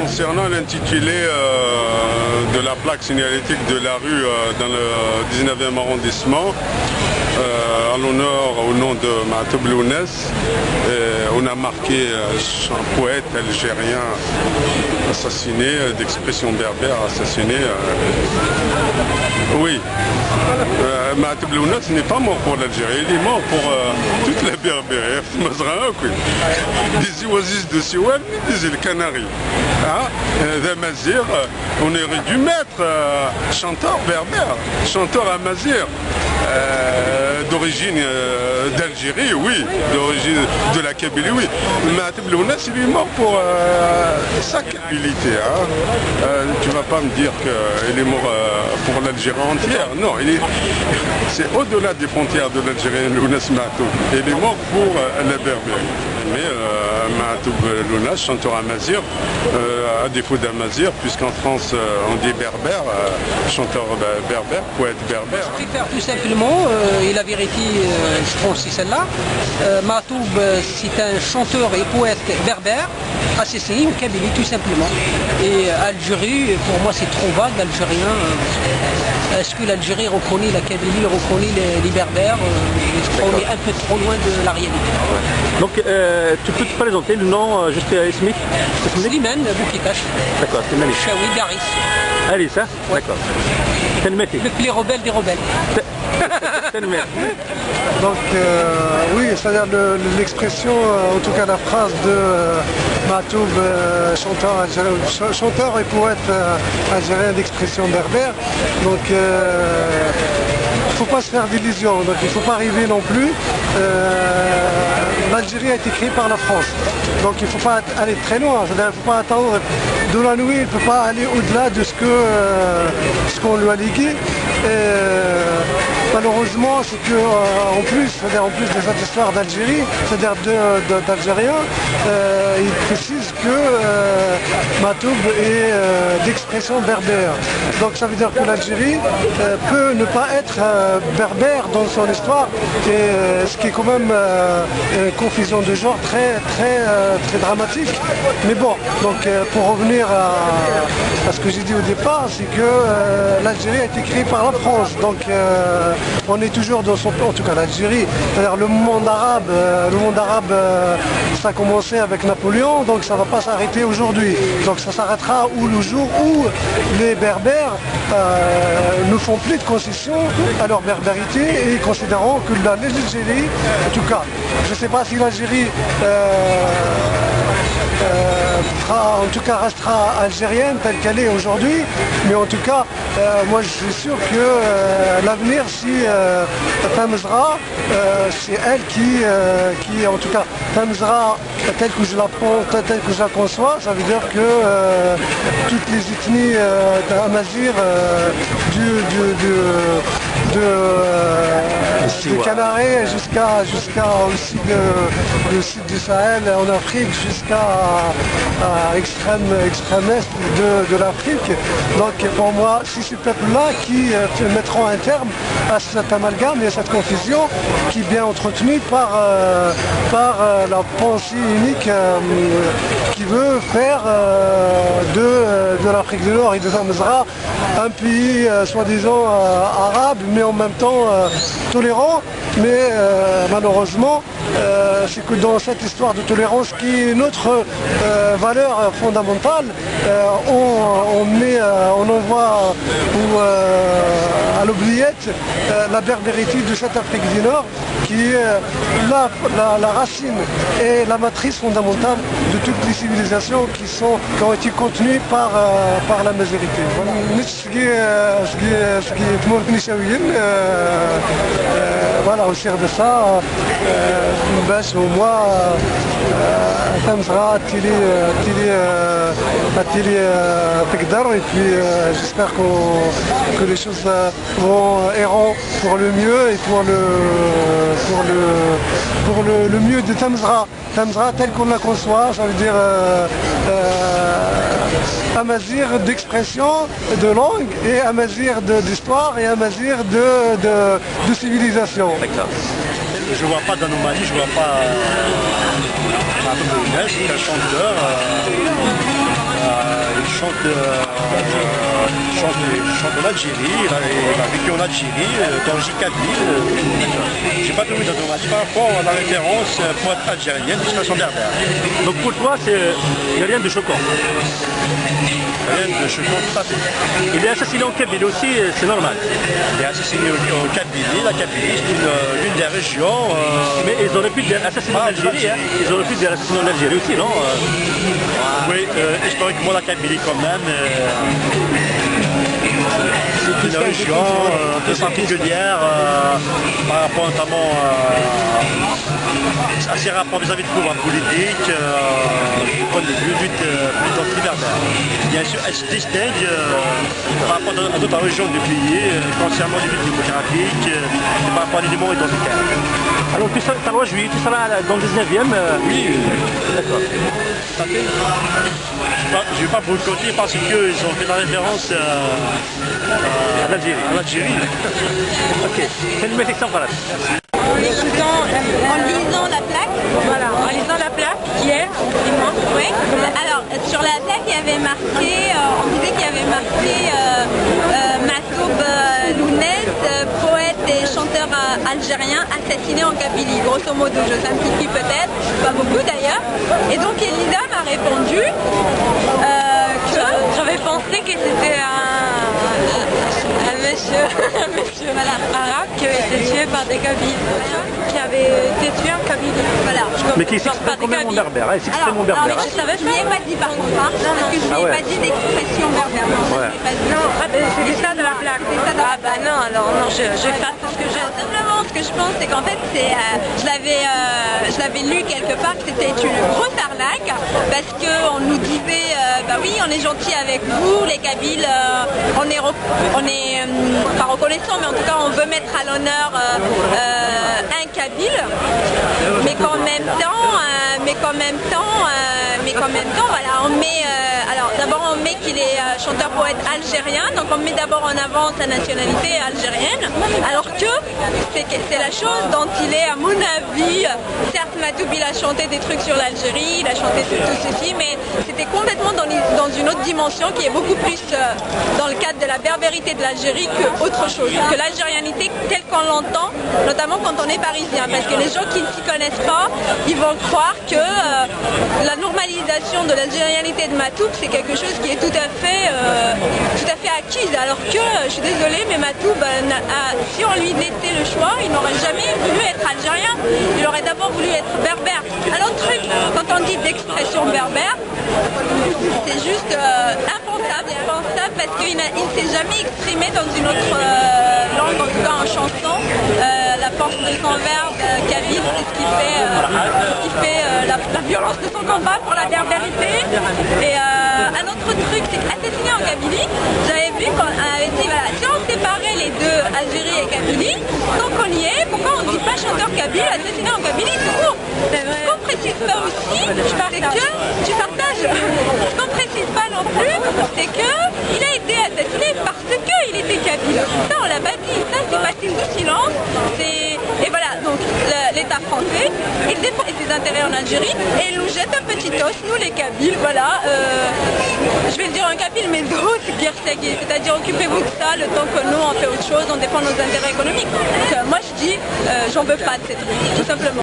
Concernant l'intitulé de la plaque signalétique de la rue dans le 19e arrondissement, en l'honneur au nom de Matoub Lounès, on a marqué un poète algérien assassiné, d'expression berbère assassiné. Oui, Matoub Lounès n'est pas mort pour l'Algérie, il est mort pour toute la Berbère. Des oasis de Siouane, des îles Canaries. D'Amazir, on aurait dû mettre chanteur berbère, chanteur amazir, d'origine d'Algérie, oui, d'origine de la Kabylie, oui. Matoub Lounès, il est mort pour sa kabilité. Tu vas pas me dire qu'il est mort pour l'Algérie entière. Non, c'est au-delà des frontières de l'Algérie, Lounès Matoub. Il est mort pour la Berbère. Mais Matoub Lounès, chanteur amazir, à défaut d'amazir, puisqu'en France on dit berbère, chanteur berbère, poète berbère. Je préfère tout simplement, et la vérité, je pense que c'est celle-là, Matoub, c'est un chanteur et poète berbère, assassiné en Kabylie tout simplement. Et Algérie, pour moi c'est trop vague, algérien. Est-ce que l'Algérie reconnaît la Kabylie, reconnaît les berbères? Je crois qu'on est un peu trop loin de la réalité. Donc tu peux te présenter le nom juste Smith? Slimane Boukitash. D'accord, Slimane. Chaoui Daris. Allez, ça? Ouais. D'accord. Le plus rebelle des rebelles. Donc oui, c'est-à-dire l'expression, en tout cas la phrase de Matoub, chanteur et poète algérien d'expression berbère. Donc il ne faut pas se faire d'illusions, donc il ne faut pas arriver non plus. L'Algérie a été créée par la France, donc il ne faut pas aller très loin, c'est-à-dire il ne faut pas attendre de la nuit, il ne peut pas aller au-delà de ce qu'on lui a légué. Malheureusement, c'est que en plus de cette histoire d'Algérie, c'est-à-dire d'Algériens, il précise que Matoub est d'expression berbère. Donc ça veut dire que l'Algérie peut ne pas être berbère dans son histoire, et ce qui est quand même une confusion de genre très dramatique. Mais bon, donc pour revenir à ce que j'ai dit au départ, c'est que l'Algérie a été créée par la France. Donc on est toujours dans son plan, en tout cas l'Algérie, c'est-à-dire le monde arabe, ça a commencé avec Napoléon, donc ça ne va pas s'arrêter aujourd'hui. Donc ça s'arrêtera le jour où les Berbères ne font plus de concessions à leur berbérité et considérant que l'Algérie, en tout cas, je ne sais pas si l'Algérie en tout cas restera algérienne telle qu'elle est aujourd'hui, mais en tout cas moi je suis sûr que l'avenir, si Tamzra, c'est elle qui en tout cas Tamzra telle que je la prends, telle que je la conçois, ça veut dire que toutes les ethnies d'Amazir du Canaries jusqu'à aussi le sud du Sahel en Afrique jusqu'à extrême est de l'Afrique. Donc pour moi, c'est ces peuples-là qui mettront un terme à cet amalgame et à cette confusion qui est bien entretenue par la pensée unique qui veut faire de l'Afrique du Nord et de Tamzra un pays soi-disant arabe, mais en même temps tolérant. Mais malheureusement, c'est que dans cette histoire de tolérance qui est notre valeur fondamentale, on envoie à l'oubliette la berbérité de cette Afrique du Nord qui est la racine et la matrice fondamentale de toutes les civilisations qui ont été contenues par la majorité. Voilà. سكي تمورك نساويين فوالا وسير دو سا باش هما تمزغا تيلي تقدر et puis j'espère que les choses iront pour le mieux et pour le mieux de Tamzra tel qu'on la conçoit, ça veut dire amazir d'expression, de langue et amazir d'histoire et amazir de civilisation. Je vois pas d'anomalie, je vois pas un chanteur, il chante en Algérie, il a vécu en Algérie, dans J-Kabyle. J'ai pas trouvé d'anomalie par rapport à la référence pour être algérienne, d'expression berbère. Donc pour toi, il n'y a rien de choquant. Rien de choquant, tout à fait. Il est assassiné en Kabylie aussi, c'est normal. Il est assassiné en Kabylie, la Kabylie c'est l'une des régions... Mais ils auraient pu l'assassiner en Algérie, hein. Ils auraient pu l'assassiner en Algérie aussi, non? Oui, historiquement la Kabylie quand même... C'est une région très particulière par rapport notamment à ses rapports vis-à-vis du pouvoir politique, du point de vue lutte anti-berbère. Bien sûr, elle se distingue par rapport à d'autres régions du pays concernant les luttes démocratiques et par rapport à l'élément identitaire. Alors tu seras roi juillet, tu seras dans le 19e Oui, d'accord. Je ne vais pas boycotter parce qu'ils ont fait la référence à l'Algérie. Ok, c'est une méditation voilà. En lisant la plaque. Voilà, en lisant la plaque hier, dimanche. Oui. Alors sur la plaque il y avait marqué, on disait qu'il y avait marqué Matoub Lounès, poète et chanteur algérien assassiné en Kabylie. Grosso modo, je simplifie peut-être, pas beaucoup d'ailleurs. Et donc Elisa m'a répondu que j'avais pensé que c'était un monsieur arabe qui avait été tué par des Kabyles. Qui avait été tué en Kabylie. Voilà. Mais qui s'exprime quand même en berbère, hein, Non, mais je savais, je ne lui ai pas dit par contre, hein, parce que je ne lui ai pas dit d'expression berbère. Non, c'est ça de la plaque. Ah bah non, alors non, je fasse ce que j'ai. Simplement, ce que je pense, c'est qu'en fait, je l'avais lu quelque part que c'était une grosse arnaque, parce qu'on nous disait, bah oui, on est gentil avec vous, les Kabyles, on est pas reconnaissant, mais en tout cas, on veut mettre à l'honneur un Kabyle, mais qu'en même temps, voilà, on met, alors d'abord on met qu'il est chanteur-poète algérien, donc on met d'abord en avant sa nationalité algérienne, alors que c'est la chose dont il est, à mon avis, certes Matoub il a chanté des trucs sur l'Algérie, il a chanté tout ceci, mais c'était complètement dans une autre dimension qui est beaucoup plus dans le cadre de la berbérité de l'Algérie qu'autre chose, que l'algérianité telle qu'on l'entend, notamment quand on est parisien, parce que les gens qui ne s'y connaissent pas, ils vont croire que la normalisation de l'algérianité de Matoub c'est quelque chose qui est tout à fait acquise, alors que, je suis désolée, mais Matoub, si on lui laissait le choix, il n'aurait jamais voulu être algérien, il aurait d'abord voulu être berbère. Alors le truc, quand on dit d'expression berbère, c'est juste impensable parce qu'il ne s'est jamais exprimé dans une autre langue, en tout cas en chanson. La force de son verbe kabyle, c'est ce qui fait la violence de son combat pour la berbérité. Et un autre truc, c'est assassiné en Kabylie. J'avais vu qu'on avait dit, voilà, si on séparait les deux, Algérie et Kabylie, tant qu'on y est, pourquoi on ne dit pas chanteur kabyle, assassiné en Kabylie, tout court. Ce qu'on ne précise pas aussi, c'est que, tu partages, ce qu'on ne précise pas non plus, c'est qu'il a été assassiné parce qu'il était kabyle. Ça, on l'a pas dit, ça c'est passé sous silence. Et voilà, donc l'État français, il défend ses intérêts en Algérie et il nous jette un petit os, nous les Kabyles, voilà. Je vais le dire en kabyle, mais d'autres guerres c'est-à-dire occupez-vous de ça le temps que nous on fait autre chose, on défend nos intérêts économiques. Donc moi je dis, j'en veux pas de ces trucs, tout simplement.